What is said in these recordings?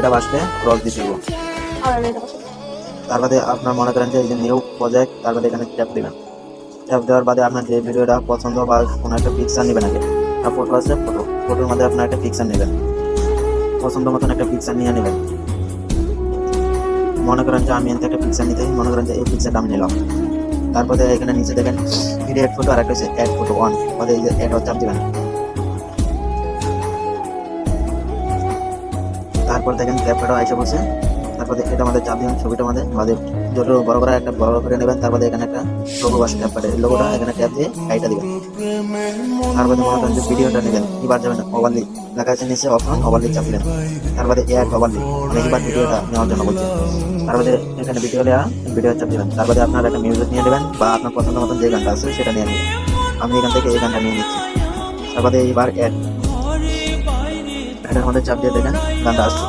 এটা বাসলে ক্রস দিয়ে দিব। তার বাদে আপনার মনে করেন যে এই যে নিউ প্রজেক্ট, তার বাদে এখানে ট্যাপ দিবেন। ট্যাপ দেওয়ার বাদে আপনার যে ভিডিওটা পছন্দ বা কোনো একটা পিকচার নেবেন আগে, ফটো আছে, ফটোর মধ্যে আপনার একটা পিকচার নেবেন, পছন্দ মতন একটা পিকচার নিয়ে নেবেন। মনে করেন যে আমি একটা পিকচার নিতে, মনে করেন যে এই পিকচারটা আমি নিলাম। তারপরে এখানে নিচে দেখেন এড ফটো, আর একটা হচ্ছে অ্যাড ফটো ওয়ান, মানে এই যে অ্যাড চাপ দিবেন। তারপর দেখেন ক্যাপটা আইসা বসে, তারপরে এটা আমাদের চাপ দিবেন, ছবিটা আমাদের যত বড় করে একটা বড় করে নেবেন। তারপরে এখানে একটা লোগো আসে, ক্যাপকাটে লোগোটা এখানে ট্যাপ দিয়ে হাইটা দিবেন। তারপরে মনে করেন যে ভিডিওটা নেবেন, এবার যাবেন ওভারলি, লেখা আছে নিচে অপশন, ওভারলি চাপ দিবেন। তারপরে অ্যাড ওভারলি, মানে এবার ভিডিওটা নেওয়ার জন্য বলছে। তারপরে এখানে ভিডিও চাপ দিবেন। তারপরে আপনার একটা মিউজিক নিয়ে নেবেন বা আপনার পছন্দ মতন যে গানটা আছে সেটা নিয়ে নেবেন। আমি এখান থেকে এই গানটা নিয়ে নিচ্ছি। তারপরে এবার অ্যাডের মধ্যে চাপ দিয়ে দেখেন গানটা আসছে।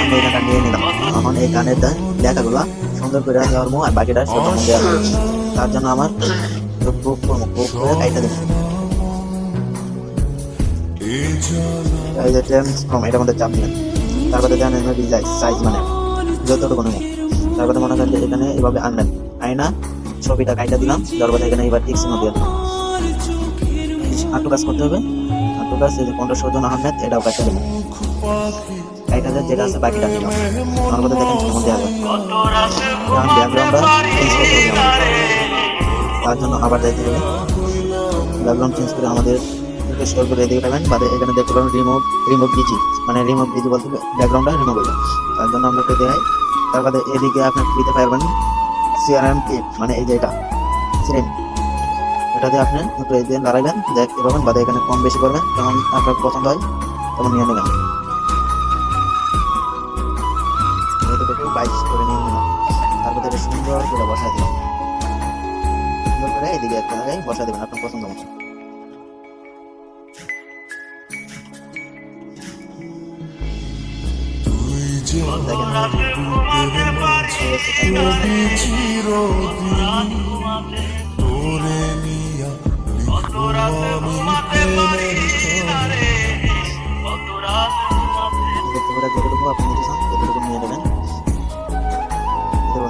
আমি এই গানটা নিয়ে নিলাম। এখন এই গানের লেখাগুলো সুন্দর করে দেওয়ার আর বাকিটা সব দেওয়া হবে। তার জন্য আমার বুক করে কাইটা দেবো। এই যে এটার মধ্যে চাপ দিবেন। তারপরে দেন সাইজ মানে যতটুকু নেব। তারপরে মনে করেন যে এখানে এভাবে আনবেন, আয়না ছবিটা কাইটা দিলাম। তারপরে এখানে এবার টিক্স দিয়ে দেবো। আটু কাজ করতে হবে, আটু কাজ এই যে 1500 জন আহমেদ, এটাও কাইটা দেবো। কাইটা যেটা আছে বাকিটা নিলাম। আমার মধ্যে দেখেন কেমন দেওয়া যায়। ব্যাকগ্রাউন্ডটা চেঞ্জ করতে হবে আমাদের। তার জন্য আবার যাইতে হবে, ব্যাকগ্রাউন্ড চেঞ্জ করে আমাদের স্টোর করে এদিকে পাবেন। বাদে এখানে দেখতে পাবেন রিমুভ ডিজি, মানে রিমুভ ডিজি বলতে ব্যাকগ্রাউন্ডটা রিমুভ হয়ে যায়। তার জন্য আমরা একটু দেখাই। তারপরে এদিকে আপনার দিতে পারবেন সিআরএম কিট, মানে এই যে এটা সিরেন, এটা দিয়ে আপনি একটু এই দিয়ে লড়াইবেন, দেখতে পাবেন। বাদে এখানে কম বেশি করবেন, যেমন আপনার পছন্দ হয় তেমন নিয়ে নেবেন। 22 করে নিয়ে নিলাম। তারপরে এটা সুন্দর করে বসাই দিলাম। সুন্দর করে এদিকে একটা জায়গায় বসাই দেবেন আপনার পছন্দ মতো। যতটুকু আপনি নিতে চান ততটুকু নিয়ে নেবেন,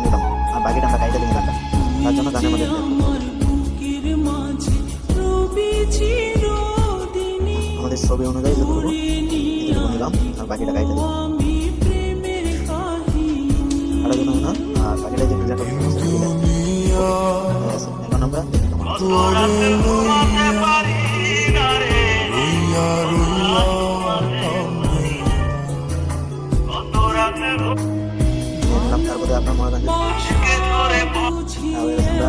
নিলাম। আর বাকিটা আমরা কাইটা দিলাম গানটা, তার জন্য গানের মধ্যে আমাদের ছবি অনুযায়ী যতটুকু নিলাম, আর বাকিটা কাইটা দিলাম। আর বাকিটা যে এখন আমরা তারপরে আপনার মনে করেন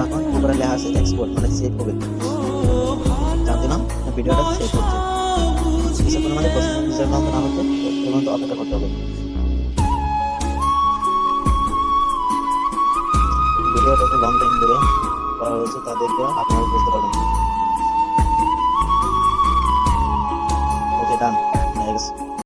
এখন উপরে লেখা আছে এক্সপোর্ট, মানে সেভ করবে। চাপ দিলাম, ভিডিওটা সেভ করছে। কিছুক্ষণ আমাদের প্রসেসিং না হচ্ছে এবং অপেক্ষা করতে হবে। ভিডিওটা একটু লং টাইম ধরে করা হয়েছে, তা দেখলে আপনারা বুঝতে পারবেন। ওকে, ডান, হয়ে গেছে।